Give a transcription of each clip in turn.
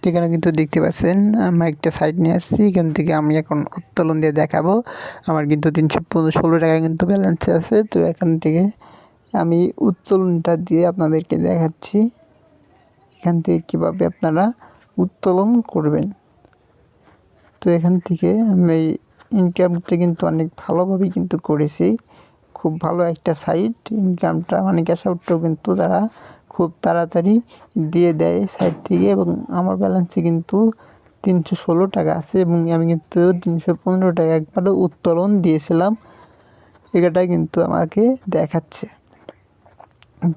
এখানে কিন্তু দেখতে পাচ্ছেন আমরা একটা সাইট নিয়ে আসছি। এখান থেকে আমি এখন উত্তোলন দিয়ে দেখাবো। আমার কিন্তু 316 টাকা কিন্তু ব্যালেন্সে আছে। তো এখান থেকে আমি উত্তোলনটা দিয়ে আপনাদেরকে দেখাচ্ছি এখান থেকে কীভাবে আপনারা উত্তোলন করবেন। তো এখান থেকে আমি এই ইনকামটা কিন্তু অনেক ভালোভাবেই কিন্তু করেছি। খুব ভালো একটা সাইট। ইনকামটা মানে ক্যাশ আউটটাও কিন্তু তারা খুব তাড়াতাড়ি দিয়ে দেয় সাইট থেকে, এবং আমার ব্যালেন্সে কিন্তু 316 টাকা আছে, এবং আমি কিন্তু 315 টাকা একবারও উত্তোলন দিয়েছিলাম। এটাই কিন্তু আমাকে দেখাচ্ছে।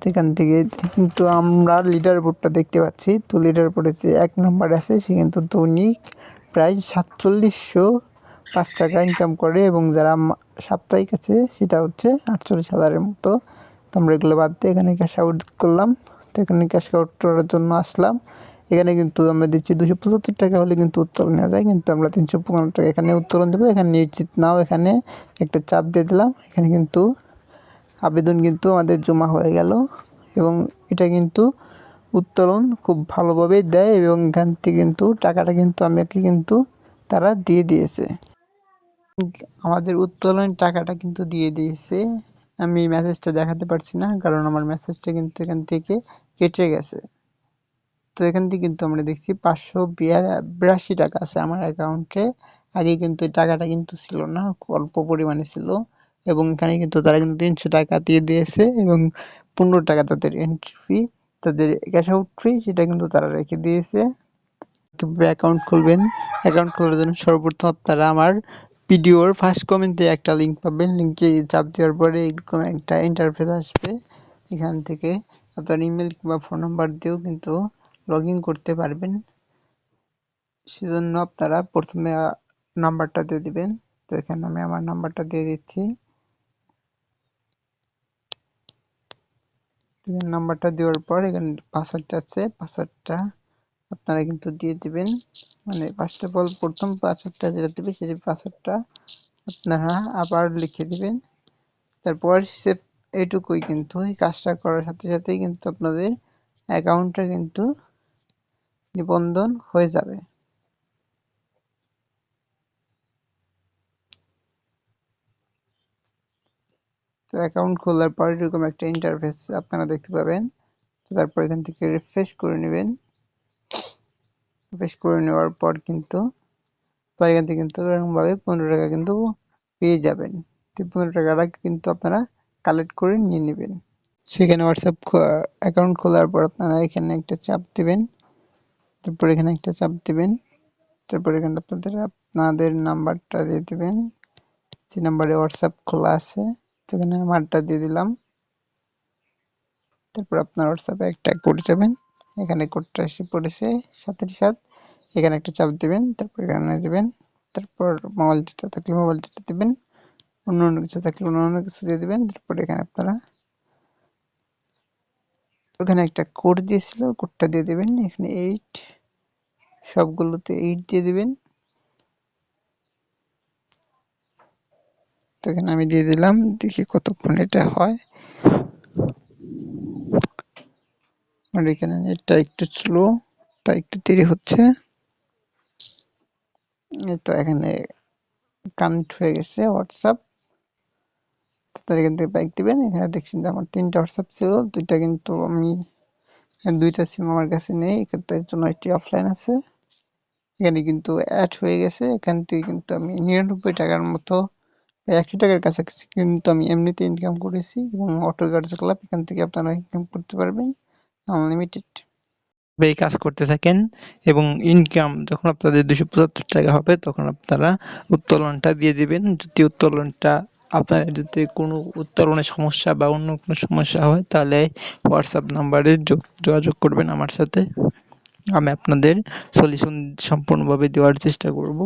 সেখান থেকে কিন্তু আমরা লিডার বোর্ডটা দেখতে পাচ্ছি। তো লিডার বোর্ডে যে 1 নম্বরে আছে সে কিন্তু দৈনিক প্রায় 4705 টাকা ইনকাম করে, এবং যারা সাপ্তাহিক আছে সেটা হচ্ছে 48,000-এর মতো। তো আমরা এগুলো বাদ দিয়ে এখানে ক্যাশ আউট করলাম। তো এখানে ক্যাশ আউট করার জন্য আসলাম। এখানে কিন্তু আমরা দিচ্ছি 275 টাকা হলে কিন্তু উত্তোলন নেওয়া যায়, কিন্তু আমরা 315 টাকা এখানে উত্তোলন দেবো। এখানে নিশ্চিত নাও এখানে একটা চাপ দিয়ে দিলাম। এখানে কিন্তু আবেদন কিন্তু আমাদের জমা হয়ে গেল, এবং এটা কিন্তু উত্তোলন খুব ভালোভাবেই দেয়, এবং এখান থেকে কিন্তু টাকাটা কিন্তু আমাকে কিন্তু তারা দিয়ে দিয়েছে। আমাদের উত্তোলনের টাকাটা কিন্তু দিয়ে দিয়েছে। আমি মেসেজটা দেখাতে পারছি না, কারণ আমার মেসেজটা কিন্তু এখান থেকে কেটে গেছে। তো এখান থেকে কিন্তু আমরা দেখছি 582 টাকা আছে আমার অ্যাকাউন্টে। আগে কিন্তু টাকাটা কিন্তু ছিল না, অল্প পরিমাণে ছিল, এবং এখানে কিন্তু তারা কিন্তু 300 টাকা দিয়ে দিয়েছে, এবং 15 টাকা তাদের এন্ট্রি ফি, তাদের ক্যাশ আউট ফি, সেটা কিন্তু তারা রেখে দিয়েছে। কিভাবে অ্যাকাউন্ট খুলবেন? অ্যাকাউন্ট খোলার জন্য সর্বপ্রথম আপনারা আমার ভিডিওর ফার্স্ট কমেন্টে একটা লিঙ্ক পাবেন। লিঙ্কে চাপ দেওয়ার পরে এরকম একটা ইন্টারফেস আসবে। এখান থেকে আপনার ইমেল কিংবা ফোন নাম্বার দিয়েও কিন্তু লগ ইন করতে পারবেন। সেজন্য আপনারা প্রথমে নাম্বারটা দিয়ে দিবেন। তো এখানে আমি আমার নাম্বারটা দিয়ে দিচ্ছি। নাম্বারটা দেওয়ার পর এখানে পাসওয়ার্ড আছে, পাসওয়ার্ডটা আপনারা কিন্তু দিয়ে দিবেন। মানে ফার্স্ট অফ অল প্রথম পাসওয়ার্ডটা যেটা দিবে সেই পাসওয়ার্ডটা আপনারা আবার লিখে দিবেন। তারপর এইটুকুই, কিন্তু এই কাজটা করার সাথে সাথেই কিন্তু আপনাদের অ্যাকাউন্টটা কিন্তু নিবন্ধন হয়ে যাবে। তো অ্যাকাউন্ট খোলার পর এরকম একটা ইন্টারফেস আপনারা দেখতে পাবেন। তো তারপর এখান থেকে রিফ্রেশ করে নেবেন। রিফ্রেশ করে নেওয়ার পর কিন্তু এখান থেকে কিন্তু এরকমভাবে 15 টাকা কিন্তু পেয়ে যাবেন। তো 15 টাকাটা কিন্তু আপনারা কালেক্ট করে নিয়ে নেবেন। সেখানে হোয়াটসঅ্যাপ অ্যাকাউন্ট খোলার পর আপনারা এখানে একটা চাপ দেবেন, তারপর এখানে একটা চাপ দেবেন, তারপর এখানে আপনাদের নাম্বারটা দিয়ে দেবেন, যে নাম্বারে হোয়াটসঅ্যাপ খোলা আছে। তো এখানে আমারটা দিয়ে দিলাম। তারপর আপনার হোয়াটসঅ্যাপে একটা কোড যাবেন, এখানে কোডটা এসে পড়েছে সাথে সাথে এখানে একটা চাপ দিবেন, তারপর এখানে দিবেন, তারপর মোবাইল ডেটা থাকলে মোবাইল ডেটা দিবেন, অন্য কিছু থাকলে অন্য কিছু দিয়ে দিবেন। তারপর এখানে আপনারা ওখানে একটা কোড দিয়েছিল, কোডটা দিয়ে দিবেন। এখানে 8, সবগুলোতে 8 দিয়ে দিবেন। তো এখানে আমি দিয়ে দিলাম, দেখি কতক্ষণ এটা হয়। আর এখানে এটা একটু স্লো, তাই একটু দেরি হচ্ছে। তো এখানে কানেক্ট হয়ে গেছে হোয়াটসঅ্যাপ। তারপর এখান থেকে ব্যাক দিবেন। এখানে দেখছেন যে আমার 3টা হোয়াটসঅ্যাপ ছিল, 2টা কিন্তু আমি 2টা সিম আমার কাছে নেই, তার জন্য একটি অফলাইন আছে। এখানে কিন্তু অ্যাড হয়ে গেছে। এখান থেকে কিন্তু আমি 99 টাকার মতো, 100 টাকার কাছাকাছি কিন্তু আমি এমনিতে ইনকাম করেছি, এবং অটো কার্যকলাপ এখান থেকে আপনারা ইনকাম করতে পারবেন আনলিমিটেড। এই কাজ করতে থাকেন, এবং ইনকাম যখন আপনাদের 275 টাকা হবে তখন আপনারা উত্তোলনটা দিয়ে দিবেন। যদি উত্তোলনটা আপনাদের যদি কোনো উত্তোলনের সমস্যা বা অন্য কোনো সমস্যা হয়, তাহলে হোয়াটসঅ্যাপ নাম্বারে যোগাযোগ করবেন আমার সাথে। আমি আপনাদের সলিউশন সম্পূর্ণভাবে দেওয়ার চেষ্টা করব,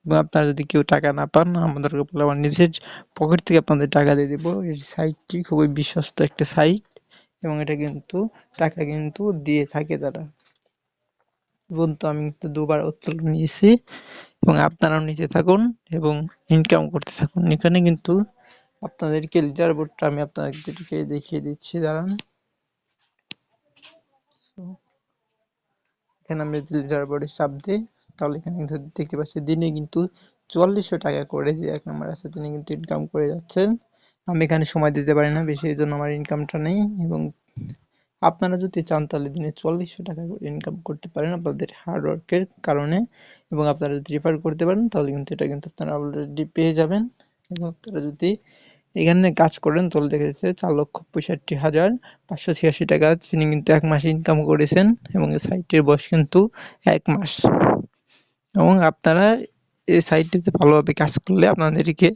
এবং আপনারা যদি কেউ টাকা না পান আমাদেরকে বলে আমার নিজের পকেট থেকে আপনাদের টাকা দিয়ে দেবো। এই সাইটটি খুবই বিশ্বস্ত একটা সাইট, এবং এটা কিন্তু টাকা কিন্তু দিয়ে থাকে তারা। এবং তো আমি কিন্তু 2বার উত্তোলন নিয়েছি, এবং আপনারাও নিতে থাকুন এবং ইনকাম করতে থাকুন। এখানে কিন্তু আপনাদেরকে লিডার বোর্ডটা আমি আপনাদেরকে দেখিয়ে দিচ্ছি, দাঁড়ান। এখানে আমরা যদি লিডার বোর্ডে চাপ দিই তাহলে এখানে কিন্তু দেখতে পাচ্ছি দিনে কিন্তু 4400 টাকা করে যে 1 নম্বর আছে তিনি কিন্তু ইনকাম করে যাচ্ছেন। আমি এখানে সময় দিতে পারি না বেশি, এই জন্য আমার ইনকামটা নেই। এবং আপনারা যদি চান তাহলে দিনে 4400 টাকা করে ইনকাম করতে পারেন আপনাদের হার্ডওয়ার্কের কারণে, এবং আপনারা যদি রেফার করতে পারেন তাহলে কিন্তু এটা কিন্তু আপনারা অলরেডি পেয়ে যাবেন। এবং আপনারা যদি এখানে কাজ করেন তাহলে দেখা যাচ্ছে 4,65,586 টাকা তিনি কিন্তু 1 মাসে ইনকাম করেছেন, এবং এই সাইটের বয়স কিন্তু 1 মাস। এবং আপনারা এই সাইটটিতে ভালোভাবে কাজ করলে আপনাদেরকে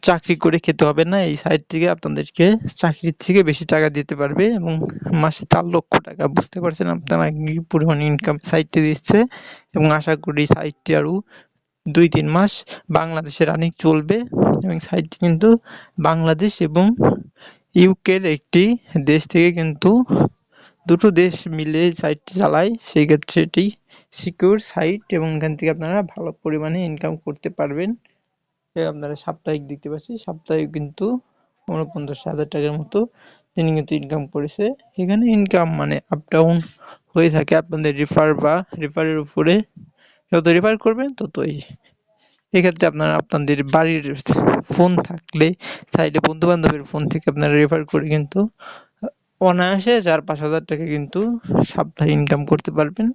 চাকরি করে খেতে হবে না, এই সাইট থেকে আপনাদেরকে চাকরির থেকে বেশি টাকা দিতে পারবে, এবং মাসে 4 লক্ষ টাকা, বুঝতে পারছেন আপনারা কি পরিমাণ ইনকাম সাইটটি দিচ্ছে। এবং আশা করি সাইটটি আরও 2-3 মাস বাংলাদেশে রানিং চলবে, এবং সাইটটি কিন্তু বাংলাদেশ এবং ইউকের একটি দেশ থেকে কিন্তু দুটো দেশ মিলে সাইটটি চালায়, সেই ক্ষেত্রে এটি সিকিউর সাইট, এবং এখান থেকে আপনারা ভালো পরিমাণে ইনকাম করতে পারবেন। আপনারা সাপ্তাহিক দেখতে পাচ্ছি, সাপ্তাহিক কিন্তু 49,000 টাকার মতো তিনি কিন্তু ইনকাম করেছে। এখানে ইনকাম মানে আপ ডাউন হয়ে থাকে আপনাদের রেফারের উপরে, যত রেফার করবেন ততই। এক্ষেত্রে আপনারা আপনাদের বাড়ির ফোন থাকলে সাইডে বন্ধু বান্ধবের ফোন থেকে আপনারা রেফার করে কিন্তু অনায়াসে 4-5 হাজার টাকা কিন্তু সাপ্তাহে ইনকাম করতে পারবেন,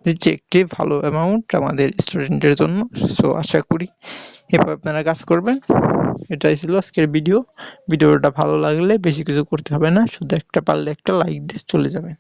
যেটি একটি ভালো অ্যামাউন্ট আমাদের স্টুডেন্টের জন্য। সো আশা করি এভাবে আপনারা কাজ করবেন। এটাই ছিল আজকের ভিডিওটা ভালো লাগলে বেশি কিছু করতে হবে না, শুধু একটা পারলে একটা লাইক দিয়ে চলে যাবেন।